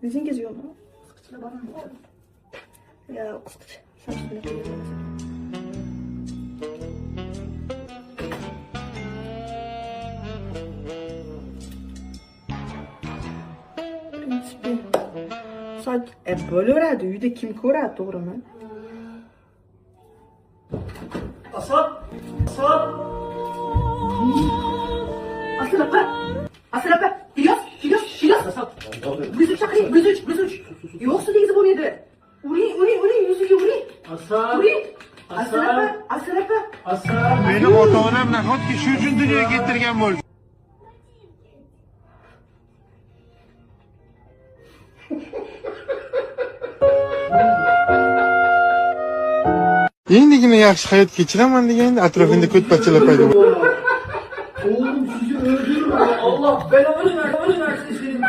Yüzün geziyor mu? Kıskıçla bana mı? Ya kıskıç. Sen üstüne koyuyorsun. Prinsipi. Saç böyle öğrendi. Uyda kim ko'radi, to'g'rimi? Aslan! Aslan! Aslan apa! Aslan apa! Gidiyoruz. Aslan! Müzik çakırayım, müzik. Yoksa deyzi bo'lmaydi. Uring, yuziga uring. Aslan! Uring. Aslan apa! Aslan! Benim ota-onam nahotki shu uchun dunyoga keltirgan bo'lsa. Endigina yaxshi hayot kechiraman deganda atrofingda ko'tpachalar paydo bo'ldi. Oğlum sizi öldürürüm ya. Allah belanı versin senin.